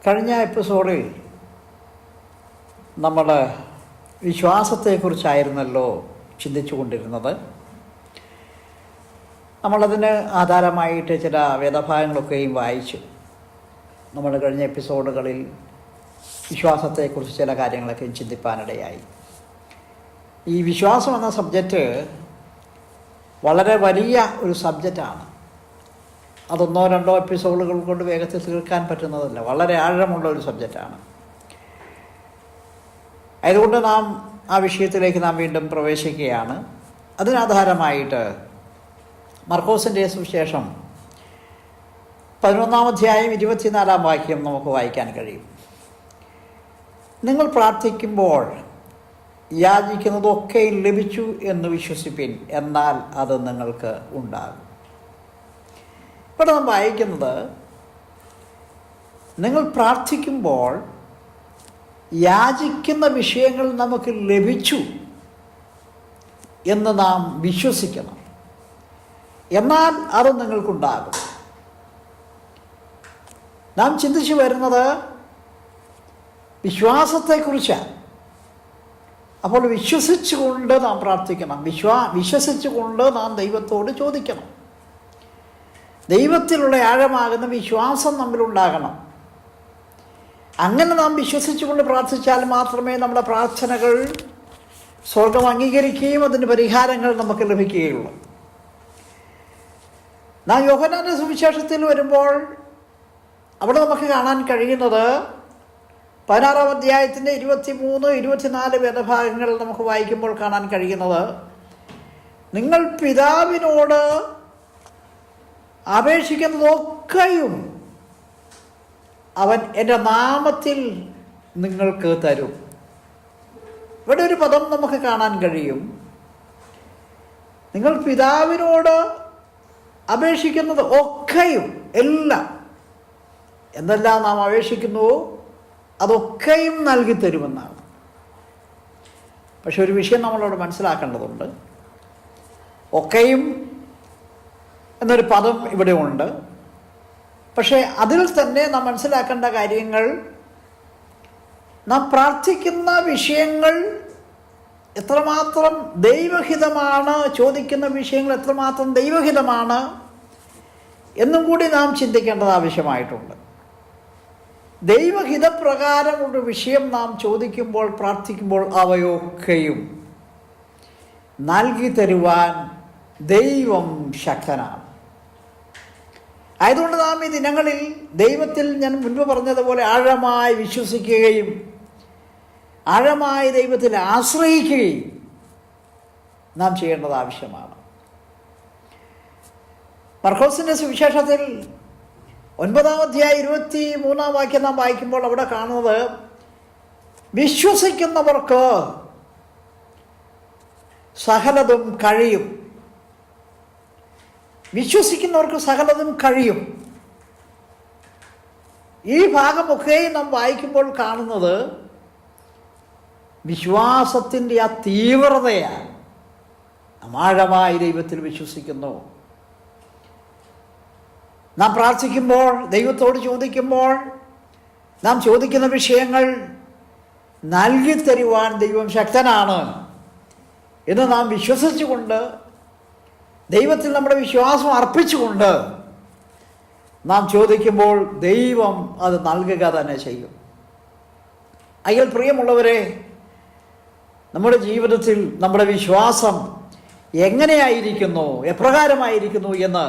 കഴിഞ്ഞ എപ്പിസോഡിൽ നമ്മൾ വിശ്വാസത്തെക്കുറിച്ചായിരുന്നല്ലോ ചിന്തിച്ചു കൊണ്ടിരുന്നത്. നമ്മളതിന് ആധാരമായിട്ട് ചില വേദഭാഗങ്ങളൊക്കെയും വായിച്ചു. നമ്മൾ കഴിഞ്ഞ എപ്പിസോഡുകളിൽ വിശ്വാസത്തെക്കുറിച്ച് ചില കാര്യങ്ങളൊക്കെയും ചിന്തിപ്പാനിടയായി. ഈ വിശ്വാസം എന്ന സബ്ജക്റ്റ് വളരെ വലിയ ഒരു സബ്ജക്റ്റാണ്. അതൊന്നോ രണ്ടോ എപ്പിസോഡുകൾ കൊണ്ട് വേഗത്തിൽ തീർക്കാൻ പറ്റുന്നതല്ല. വളരെ ആഴമുള്ള ഒരു സബ്ജക്റ്റാണ്. അതുകൊണ്ട് നാം ആ വിഷയത്തിലേക്ക് നാം വീണ്ടും പ്രവേശിക്കുകയാണ്. അതിനാധാരമായിട്ട് മർക്കോസിൻ്റെ സുവിശേഷം 11-ാം അധ്യായം 24-ാം വാക്യം നമുക്ക് വായിക്കാൻ കഴിയും. നിങ്ങൾ പ്രാർത്ഥിക്കുമ്പോൾ യാചിക്കുന്നതൊക്കെയും ലഭിച്ചു എന്ന് വിശ്വസിപ്പിൻ, എന്നാൽ അത് നിങ്ങൾക്ക് ഉണ്ടാകും. ഇവിടെ നാം വായിക്കുന്നത്, നിങ്ങൾ പ്രാർത്ഥിക്കുമ്പോൾ യാചിക്കുന്ന വിഷയങ്ങൾ നമുക്ക് ലഭിച്ചു എന്ന് നാം വിശ്വസിക്കണം, എന്നാൽ അത് നിങ്ങൾക്കുണ്ടാകും. നാം ചിന്തിച്ചു വരുന്നത് വിശ്വാസത്തെക്കുറിച്ചാണ്. അപ്പോൾ വിശ്വസിച്ചുകൊണ്ട് നാം പ്രാർത്ഥിക്കണം. വിശ്വസിച്ചുകൊണ്ട് നാം ദൈവത്തോട് ചോദിക്കണം. ദൈവത്തിലുള്ള ആഴമാകുന്ന വിശ്വാസം നമ്മിലുണ്ടാകണം. അങ്ങനെ നാം വിശ്വസിച്ചുകൊണ്ട് പ്രാർത്ഥിച്ചാൽ മാത്രമേ നമ്മുടെ പ്രാർത്ഥനകൾ സ്വർഗം അംഗീകരിക്കുകയും അതിന് പരിഹാരങ്ങൾ നമുക്ക് ലഭിക്കുകയുള്ളൂ. നാം യോഹന്നാന്റെ സുവിശേഷത്തിൽ വരുമ്പോൾ അവിടെ നമുക്ക് കാണാൻ കഴിയുന്നത് 16-ാം അധ്യായത്തിൻ്റെ 23-24 വേദഭാഗങ്ങൾ നമുക്ക് വായിക്കുമ്പോൾ കാണാൻ കഴിയുന്നത്, നിങ്ങൾ പിതാവിനോട് അപേക്ഷിക്കുന്നതൊക്കെയും അവൻ എൻ്റെ നാമത്തിൽ നിങ്ങൾക്ക് തരും. ഇവിടെ ഒരു പദം നമുക്ക് കാണാൻ കഴിയും. നിങ്ങൾ പിതാവിനോട് അപേക്ഷിക്കുന്നത് ഒക്കെയും, എല്ലാം, എന്തെല്ലാം നാം അപേക്ഷിക്കുന്നുവോ അതൊക്കെയും നൽകി തരുമെന്നാണ്. പക്ഷെ ഒരു വിഷയം നമ്മളോട് മനസ്സിലാക്കേണ്ടതുണ്ട്. ഒക്കെയും എന്നൊരു പദം ഇവിടെ ഉണ്ട്. പക്ഷേ അതിൽ തന്നെ നാം മനസ്സിലാക്കേണ്ട കാര്യങ്ങൾ, നാം പ്രാർത്ഥിക്കുന്ന വിഷയങ്ങൾ എത്രമാത്രം ദൈവഹിതമാണ്, ചോദിക്കുന്ന വിഷയങ്ങൾ എത്രമാത്രം ദൈവഹിതമാണ് എന്നും കൂടി നാം ചിന്തിക്കേണ്ടത് ആവശ്യമായിട്ടുണ്ട്. ദൈവഹിതപ്രകാരമുള്ള വിഷയം നാം ചോദിക്കുമ്പോൾ, പ്രാർത്ഥിക്കുമ്പോൾ അവയൊക്കെയും നൽകി തരുവാൻ ദൈവം ശക്തനാണ്. ആയതുകൊണ്ട് നാം ഈ ദിനങ്ങളിൽ ദൈവത്തിൽ, ഞാൻ മുൻപ് പറഞ്ഞതുപോലെ, ആഴമായി വിശ്വസിക്കുകയും ആഴമായി ദൈവത്തിൽ ആശ്രയിക്കുകയും നാം ചെയ്യേണ്ടത് ആവശ്യമാണ്. മർക്കോസിൻ്റെ സുവിശേഷത്തിൽ 9-ാം അധ്യായം 23-ാം വാക്യം നാം വായിക്കുമ്പോൾ അവിടെ കാണുന്നത്, വിശ്വസിക്കുന്നവർക്ക് സകലതും കഴിയും. വിശ്വസിക്കുന്നവർക്ക് സകലതും കഴിയും. ഈ ഭാഗമൊക്കെ നാം വായിക്കുമ്പോൾ കാണുന്നത് വിശ്വാസത്തിൻ്റെ ആ തീവ്രതയാണ്. ആഴമായി ദൈവത്തിൽ വിശ്വസിക്കുന്നു. നാം പ്രാർത്ഥിക്കുമ്പോൾ, ദൈവത്തോട് ചോദിക്കുമ്പോൾ, നാം ചോദിക്കുന്ന വിഷയങ്ങൾ നൽകി തരുവാൻ ദൈവം ശക്തനാണ് എന്ന് നാം വിശ്വസിച്ചുകൊണ്ട്, ദൈവത്തിൽ നമ്മുടെ വിശ്വാസം അർപ്പിച്ചുകൊണ്ട് നാം ചോദിക്കുമ്പോൾ ദൈവം അത് നൽകുക തന്നെ ചെയ്യും. അയ്യൽ പ്രിയമുള്ളവരെ, നമ്മുടെ ജീവിതത്തിൽ നമ്മുടെ വിശ്വാസം എങ്ങനെയായിരിക്കുന്നു, എപ്രകാരമായിരിക്കുന്നു എന്ന്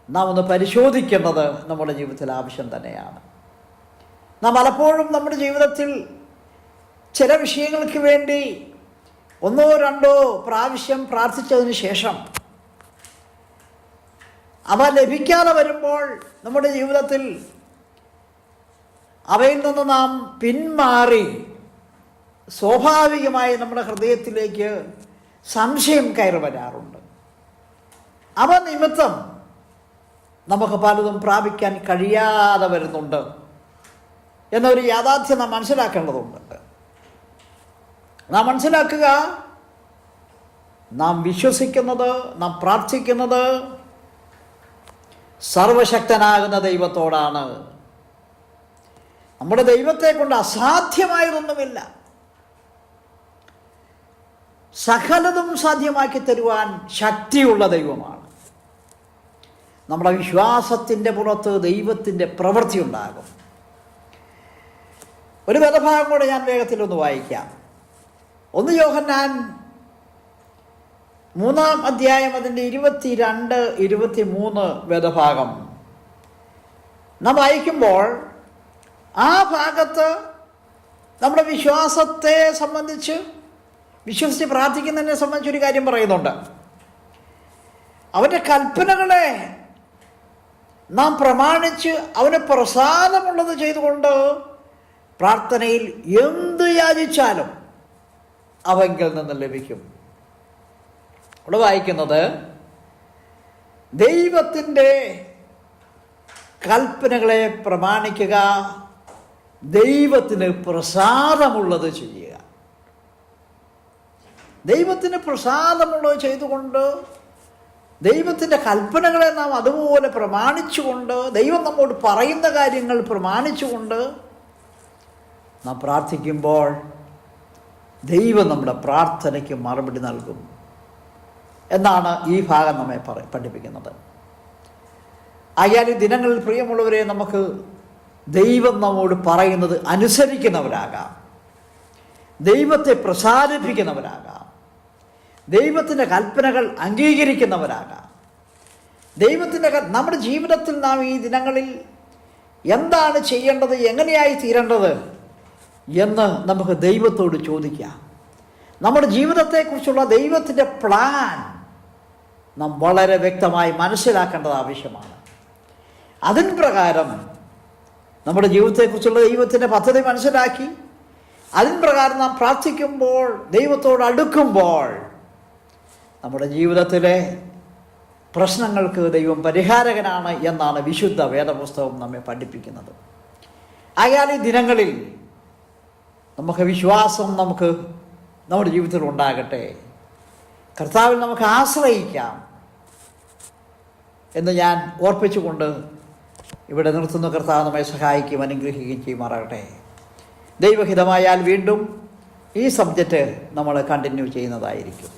നാം ഒന്ന് പരിശോധിക്കേണ്ടത് നമ്മുടെ ജീവിതത്തിൽ ആവശ്യം തന്നെയാണ്. നാം പലപ്പോഴും നമ്മുടെ ജീവിതത്തിൽ ചില വിഷയങ്ങൾക്ക് വേണ്ടി 1-2 പ്രാവശ്യം പ്രാർത്ഥിച്ചതിന് ശേഷം അവ ലഭിക്കാതെ വരുമ്പോൾ നമ്മുടെ ജീവിതത്തിൽ അവയിൽ നിന്ന് നാം പിന്മാറി സ്വാഭാവികമായി നമ്മുടെ ഹൃദയത്തിലേക്ക് സംശയം കയറി വരാറുണ്ട്. അവ നിമിത്തം നമുക്ക് പലതും പ്രാപിക്കാൻ കഴിയാതെ വരുന്നുണ്ട് എന്നൊരു യാഥാർത്ഥ്യം നാം മനസ്സിലാക്കേണ്ടതുണ്ട്. നാം മനസ്സിലാക്കുക, നാം വിശ്വസിക്കുന്നത്, നാം പ്രാർത്ഥിക്കുന്നത് സർവശക്തനാകുന്ന ദൈവത്തോടാണ്. നമ്മുടെ ദൈവത്തെ കൊണ്ട് അസാധ്യമായതൊന്നുമില്ല. സകലതും സാധ്യമാക്കി തരുവാൻ ശക്തിയുള്ള ദൈവമാണ്. നമ്മുടെ വിശ്വാസത്തിൻ്റെ പുറത്ത് ദൈവത്തിൻ്റെ പ്രവൃത്തി ഉണ്ടാകും. ഒരു വേദഭാഗം കൂടെ ഞാൻ വേഗത്തിലൊന്ന് വായിക്കാം. 1 യോഹന്നാൻ 3-ാം അധ്യായം അതിൻ്റെ 22-23 വേദഭാഗം നാം വായിക്കുമ്പോൾ ആ ഭാഗത്ത് നമ്മുടെ വിശ്വാസത്തെ സംബന്ധിച്ച്, വിശ്വസിച്ച് പ്രാർത്ഥിക്കുന്നതിനെ സംബന്ധിച്ചൊരു കാര്യം പറയുന്നുണ്ട്. അവൻ്റെ കൽപ്പനകളെ നാം പ്രമാണിച്ച് അവന് പ്രസാദമുള്ളത് ചെയ്തുകൊണ്ട് പ്രാർത്ഥനയിൽ എന്ത് യാചിച്ചാലും അവങ്കിൽ നിന്ന് ലഭിക്കും. ഇവിടെ വായിക്കുന്നത് ദൈവത്തിൻ്റെ കൽപ്പനകളെ പ്രമാണിക്കുക, ദൈവത്തിന് പ്രസാദമുള്ളത് ചെയ്യുക. ദൈവത്തിന് പ്രസാദമുള്ളത് ചെയ്തുകൊണ്ട്, ദൈവത്തിൻ്റെ കൽപ്പനകളെ നാം അതുപോലെ പ്രമാണിച്ചുകൊണ്ട്, ദൈവം നമ്മോട് പറയുന്ന കാര്യങ്ങൾ പ്രമാണിച്ചുകൊണ്ട് നാം പ്രാർത്ഥിക്കുമ്പോൾ ദൈവം നമ്മുടെ പ്രാർത്ഥനയ്ക്ക് മറുപടി നൽകും എന്നാണ് ഈ ഭാഗം നമ്മെ പഠിപ്പിക്കുന്നത്. ആയാൽ ഈ ദിനങ്ങളിൽ പ്രിയമുള്ളവരെ, നമുക്ക് ദൈവം നമ്മോട് പറയുന്നത് അനുസരിക്കുന്നവരാകാം, ദൈവത്തെ പ്രസാദിപ്പിക്കുന്നവരാകാം, ദൈവത്തിൻ്റെ കൽപ്പനകൾ അംഗീകരിക്കുന്നവരാകാം. നമ്മുടെ ജീവിതത്തിൽ നാം ഈ ദിനങ്ങളിൽ എന്താണ് ചെയ്യേണ്ടത്, എങ്ങനെയായി തീരേണ്ടത് എന്ന് നമുക്ക് ദൈവത്തോട് ചോദിക്കാം. നമ്മുടെ ജീവിതത്തെക്കുറിച്ചുള്ള ദൈവത്തിൻ്റെ പ്ലാൻ നാം വളരെ വ്യക്തമായി മനസ്സിലാക്കേണ്ടത് ആവശ്യമാണ്. അതിന് പ്രകാരം നമ്മുടെ ജീവിതത്തെക്കുറിച്ചുള്ള ദൈവത്തിൻ്റെ പദ്ധതി മനസ്സിലാക്കി അതിന് പ്രകാരം നാം പ്രാർത്ഥിക്കുമ്പോൾ, ദൈവത്തോട് അടുക്കുമ്പോൾ നമ്മുടെ ജീവിതത്തിലെ പ്രശ്നങ്ങൾക്ക് ദൈവം പരിഹാരകനാണ് എന്നാണ് വിശുദ്ധ വേദപുസ്തകം നമ്മെ പഠിപ്പിക്കുന്നത്. ആയാൽ ഈ ദിനങ്ങളിൽ നമുക്ക് വിശ്വാസം നമ്മുടെ ജീവിതത്തിൽ ഉണ്ടാകട്ടെ, കർത്താവിൽ നമുക്ക് ആശ്രയിക്കാം എന്ന് ഞാൻ ഓർപ്പിച്ചുകൊണ്ട് ഇവിടെ നിർത്തുന്ന. കർത്താവ് നമ്മെ സഹായിക്കുകയും അനുഗ്രഹിക്കുകയും ചെയ്യുമാറാകട്ടെ. ദൈവഹിതമായാൽ വീണ്ടും ഈ സബ്ജക്റ്റ് നമ്മൾ കണ്ടിന്യൂ ചെയ്യുന്നതായിരിക്കും.